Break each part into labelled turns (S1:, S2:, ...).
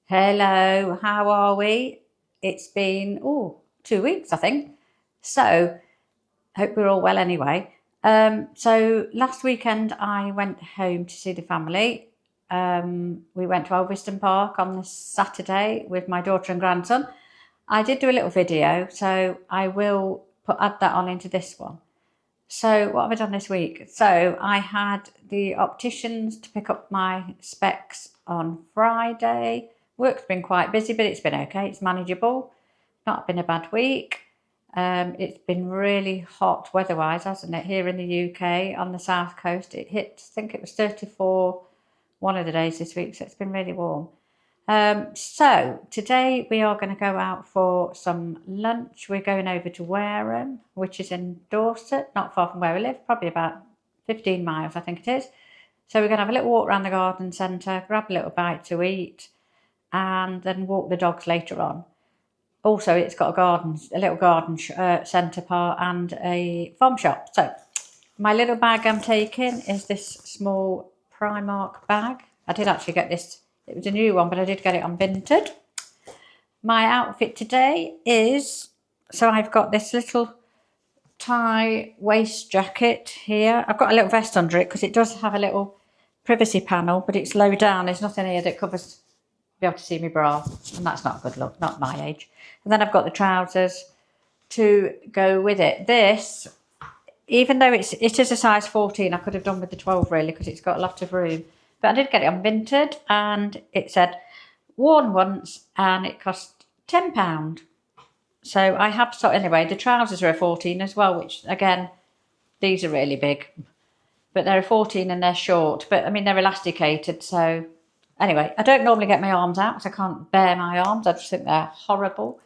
S1: Hello, how are we? It's been 2 weeks, I think. So, hope we're all well anyway. So last weekend I went home to see the family. We went to Elvaston Park on this Saturday with my daughter and grandson. I did do a little video, so I will add that on into this one. So what have I done this week? So I had the opticians to pick up my specs on Friday. Work's been quite busy, but it's been okay. It's manageable. Not been a bad week. It's been really hot weather-wise, hasn't it? Here in the UK, on the south coast, it hit, I think it was 34 one of the days this week, so it's been really warm. So today we are going to go out for some lunch. We're going over to Wareham, which is in Dorset, not far from where we live, probably about 15 miles, I think it is. So we're going to have a little walk around the garden centre, grab a little bite to eat, and then walk the dogs later on. Also, it's got a little garden centre part and a farm shop. So my little bag I'm taking is this small Primark bag. I did actually get this. It was a new one, but I did get it on Vinted. My outfit today is, so I've got this little tie waist jacket here. I've got a little vest under it because it does have a little privacy panel, but it's low down. There's nothing here that covers, be able to see my bra, and that's not a good look, not my age. And then I've got the trousers to go with it. This, even though it is a size 14, I could have done with the 12 really because it's got a lot of room. But I did get it on Vinted and it said worn once and it cost £10. So I have, so anyway, the trousers are a 14 as well, which again, these are really big. But they're a 14 and they're short, but I mean, they're elasticated. So anyway, I don't normally get my arms out because I can't bear my arms. I just think they're horrible.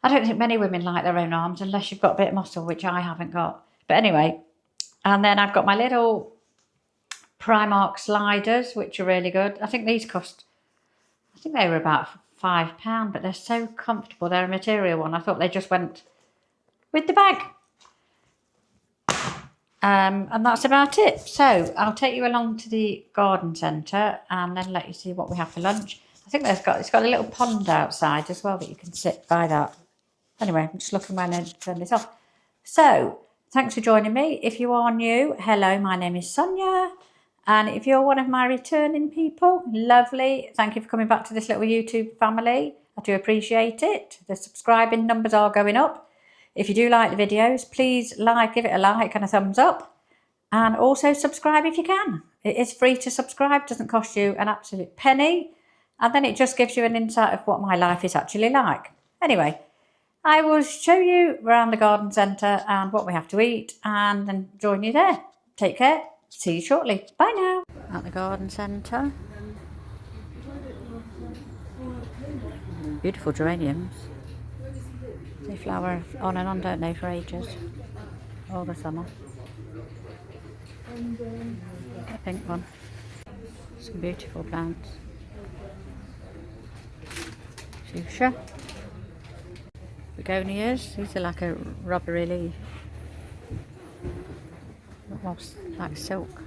S1: I don't think many women like their own arms unless you've got a bit of muscle, which I haven't got. But anyway, and then I've got my little Primark sliders, which are really good. I think these cost, I think they were about £5, but they're so comfortable. They're a material one. I thought they just went with the bag. And that's about it. So I'll take you along to the garden centre and then let you see what we have for lunch. I think it's got a little pond outside as well that you can sit by that. Anyway, I'm just looking when I turn this off. So thanks for joining me. If you are new, hello, my name is Sonia. And if you're one of my returning people, lovely. Thank you for coming back to this little YouTube family. I do appreciate it. The subscribing numbers are going up. If you do like the videos, please give it a like and a thumbs up. And also subscribe if you can. It is free to subscribe, doesn't cost you an absolute penny. And then it just gives you an insight of what my life is actually like. Anyway, I will show you around the garden centre and what we have to eat and then join you there. Take care. See you shortly. Bye now. At the garden centre. Beautiful geraniums. They flower on and on, don't they, for ages. All the summer. A pink one. Some beautiful plants. Fuchsia. Begonias. These are like a rubbery leaf. Almost like silk.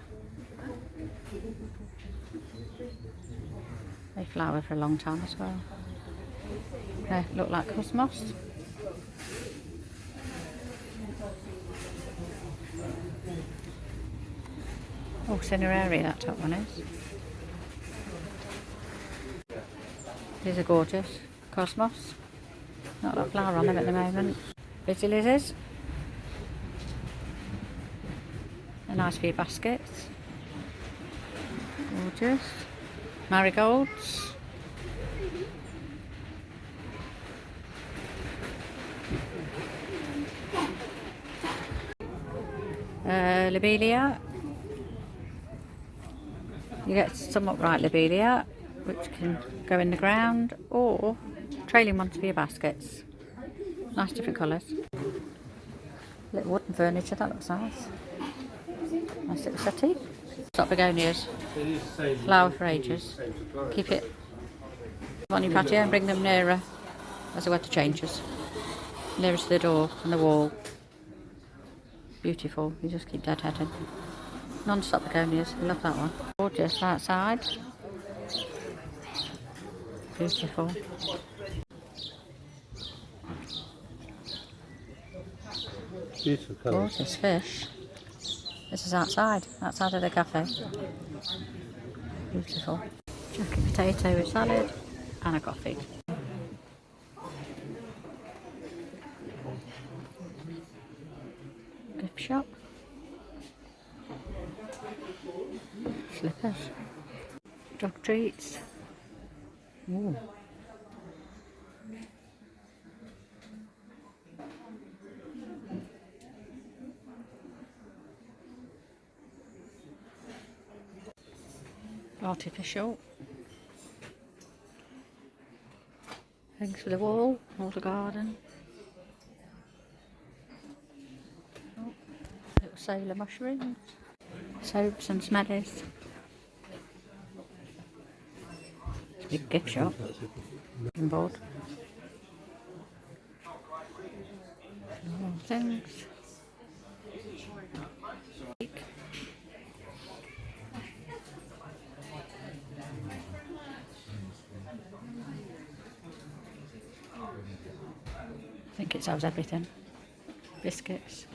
S1: They flower for a long time as well. They look like cosmos. Oh, Cineraria, that top one is. These are gorgeous. Cosmos. Not a lot of flower on them at the moment. Busy lizards. They're nice for your baskets. Gorgeous. Marigolds. Lobelia. You get some upright lobelia, which can go in the ground, or trailing ones for your baskets. Nice different colours. Little wooden furniture, that looks nice. Nice little settee. Stop begonias. Flower for ages. Keep it on your patio and bring them nearer as the weather changes. Nearest to the door and the wall. Beautiful. You just keep deadheading. Non-stop begonias. I love that one. Gorgeous outside. Beautiful.
S2: Beautiful colours.
S1: Gorgeous fish. This is outside of the cafe. Beautiful. Jacket potato with salad and a coffee. Gift shop. Slippers. Dog treats. Ooh. Artificial. Things for the wall, water garden. Oh, little solar mushrooms. Soaps and smellies. It's a big gift shop. Board. Things. I think it sells everything. Biscuits.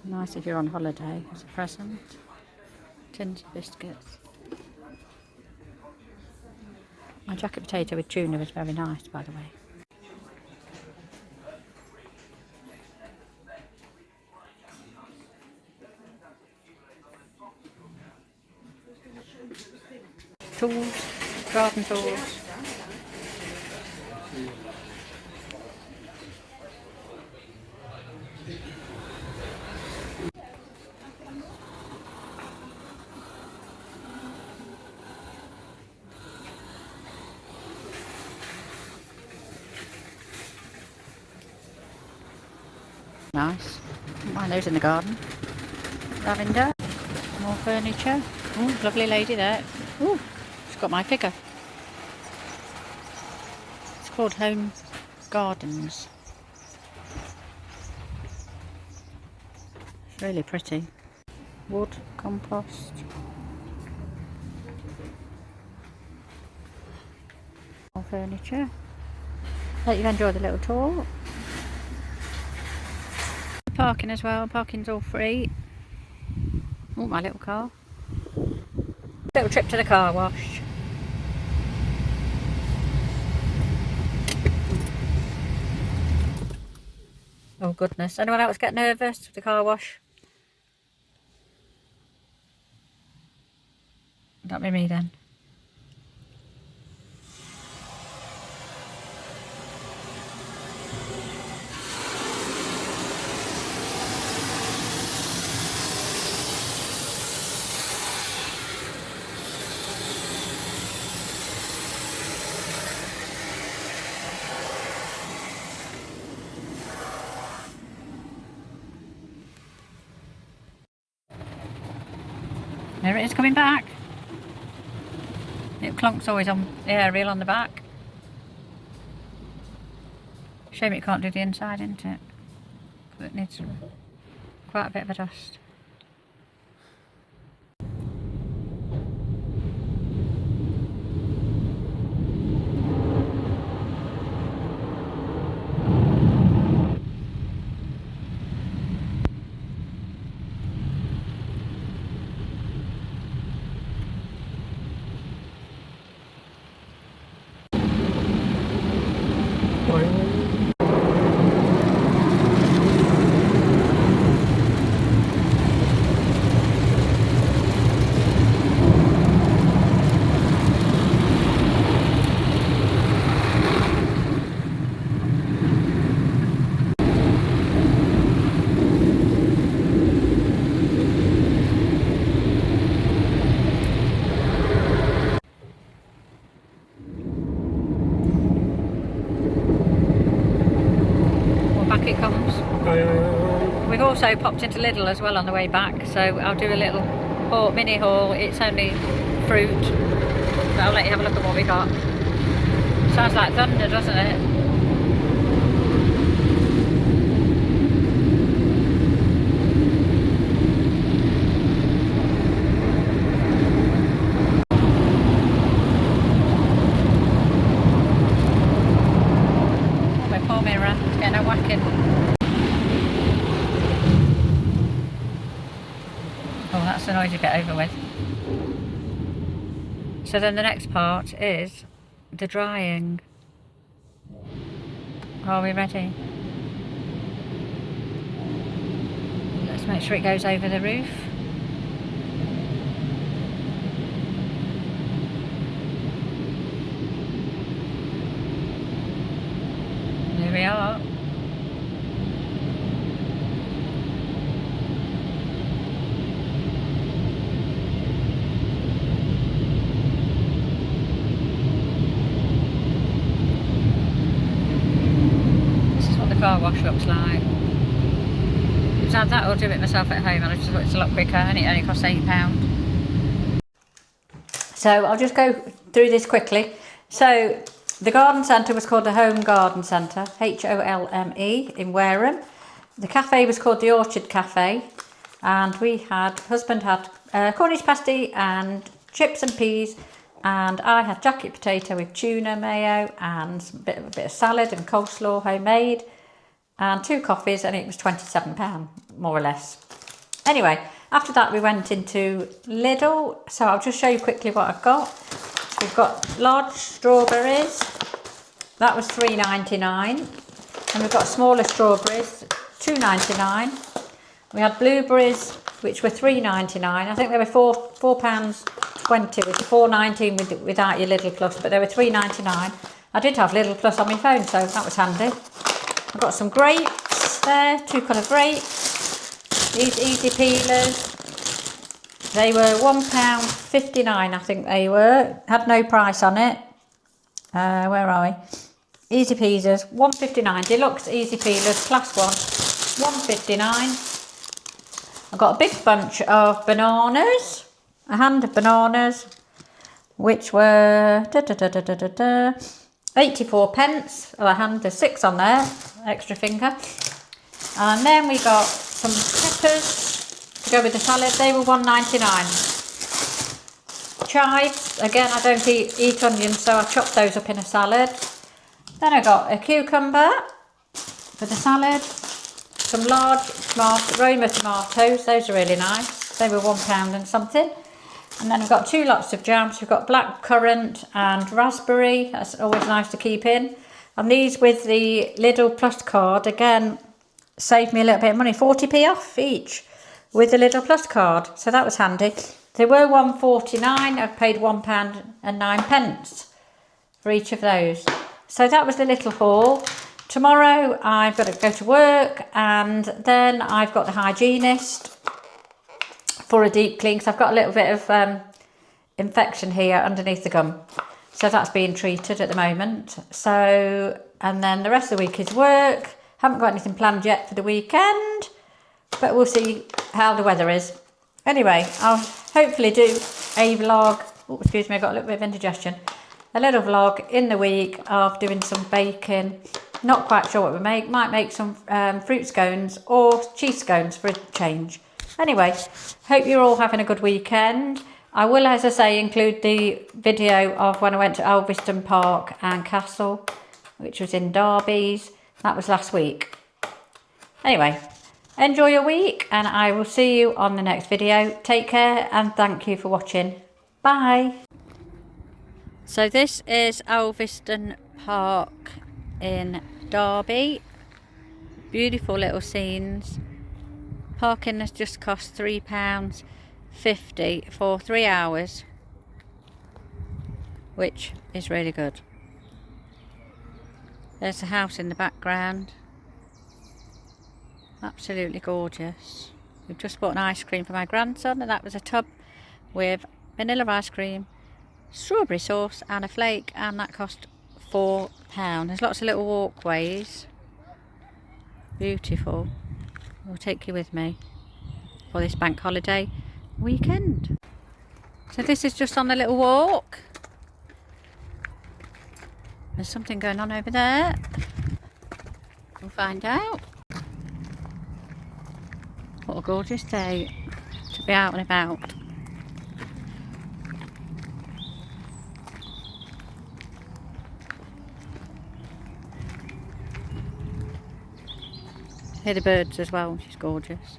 S1: Nice if you're on holiday as a present. Tins of biscuits. My jacket potato with tuna was very nice, by the way. Tools, garden tools. Nice. Mine those in the garden. Lavender. More furniture. Oh, lovely lady there. Oh, she's got my figure. It's called Home Gardens. It's really pretty. Wood, compost. More furniture. Hope you enjoy the little tour. Parking as well. Parking's all free. Oh, my little car. Little trip to the car wash. Oh goodness. Anyone else get nervous with the car wash? That'd be me then. There it is coming back. It clunks always on the aerial on the back. Shame it can't do the inside, isn't it? Because it needs quite a bit of a dust. Back it comes. We've also popped into Lidl as well on the way back, so I'll do a little mini haul. It's only fruit, but I'll let you have a look at what we got. Sounds like thunder, doesn't it? Oh, that's the noise you get over with. So then the next part is the drying. Are we ready? Let's make sure it goes over the roof. Here we are. This is what the car wash looks like. Either that or do it myself at home, and I just thought it's a lot quicker and it only costs £8. So I'll just go through this quickly. So the garden centre was called the Home Garden Centre, HOLME, in Wareham. The cafe was called the Orchard Cafe, and husband had Cornish pasty and chips and peas, and I had jacket potato with tuna mayo and a bit of salad and coleslaw homemade, and 2 coffees, and it was £27, more or less. Anyway, after that we went into Lidl, so I'll just show you quickly what I've got. We've got large strawberries, that was £3.99, and we've got smaller strawberries, £2.99. We had blueberries, which were £3.99. I think they were £4.20, with £4.19 without your Lidl Plus, but they were £3.99. I did have Lidl Plus on my phone, so that was handy. I've got some grapes there, 2 colour grapes. These easy peelers. They were £1.59, I think they were. Had no price on it. Where are we? Easy peasers, £1.59. Deluxe easy peelers, class 1, £1.59. I've got a big bunch of bananas, a hand of bananas, which were 84 pence. Oh, a hand, there's 6 on there, extra finger. And then we got some peppers to go with the salad. They were £1.99. Chives, again, I don't eat onions, so I chopped those up in a salad. Then I got a cucumber for the salad. Some large Roma tomatoes, those are really nice. They were £1 and something. And then I've got 2 lots of jams. We've got black currant and raspberry. That's always nice to keep in. And these with the Lidl Plus card, again, saved me a little bit of money. 40p off each with the Lidl Plus card. So that was handy. They were £1.49. I've paid £1 and 9 pence for each of those. So that was the little haul. Tomorrow I've got to go to work, and then I've got the hygienist for a deep clean, because I've got a little bit of infection here underneath the gum. So that's being treated at the moment. So, and then the rest of the week is work. Haven't got anything planned yet for the weekend, but we'll see how the weather is. Anyway, I'll hopefully do a vlog. Oh, excuse me, I got a little bit of indigestion. A little vlog in the week of doing some baking. Not quite sure what we make. Might make some fruit scones or cheese scones for a change. Anyway, hope you're all having a good weekend. I will, as I say, include the video of when I went to Elvaston Park and Castle, which was in Derby's. That was last week. Anyway, enjoy your week, and I will see you on the next video. Take care, and thank you for watching. Bye. So this is Elvaston Park in Derby. Beautiful little scenes. Parking has just cost £3.50 for 3 hours, which is really good. There's a house in the background. Absolutely gorgeous. We've just bought an ice cream for my grandson, and that was a tub with vanilla ice cream, strawberry sauce and a flake, and that cost £4. There's lots of little walkways. Beautiful. I'll take you with me for this bank holiday weekend. So this is just on the little walk. There's something going on over there. We'll find out. What a gorgeous day to be out and about. Hear the birds as well, which is gorgeous.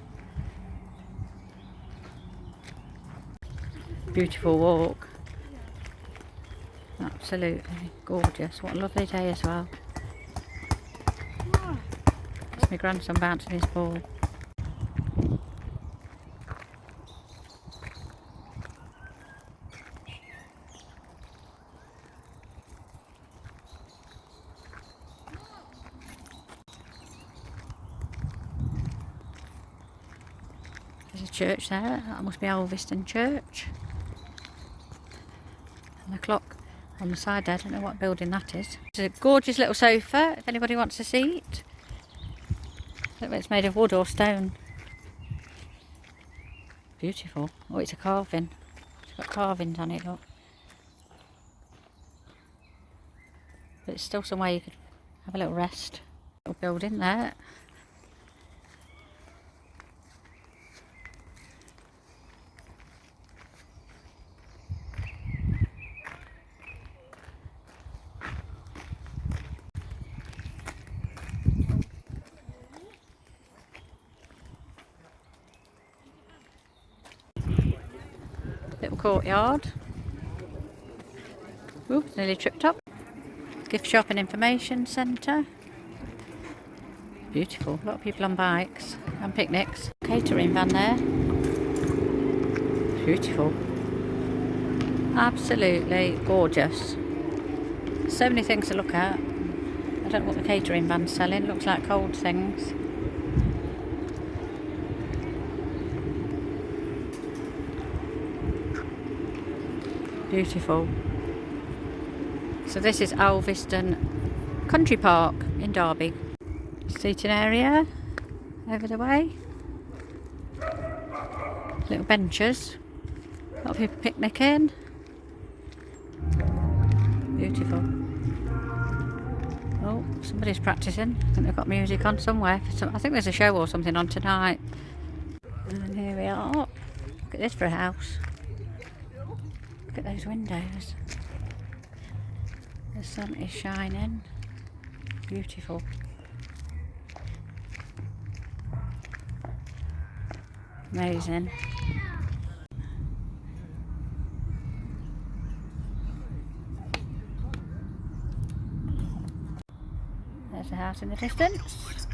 S1: Beautiful walk. Absolutely gorgeous. What a lovely day as well. It's my grandson bouncing his ball. There's a church there. That must be Elvaston Church. And the clock on the side there. I don't know what building that is. There's a gorgeous little sofa if anybody wants a seat. I don't know if it's made of wood or stone. Beautiful. Oh, it's a carving. It's got carvings on it, look. But it's still somewhere you could have a little rest. Little building there. Little courtyard. Oops, nearly tripped up. Gift shop and information centre. Beautiful. A lot of people on bikes and picnics. Catering van there. Beautiful. Absolutely gorgeous. So many things to look at. I don't know what the catering van's selling. Looks like cold things. Beautiful. So this is Elvaston Country Park in Derby. Seating area over the way. Little benches. A lot of people picnicking. Beautiful. Oh, somebody's practicing. I think they've got music on somewhere. I think there's a show or something on tonight. And here we are. Look at this for a house. Look at those windows. The sun is shining. Beautiful. Amazing. There's a house in the distance.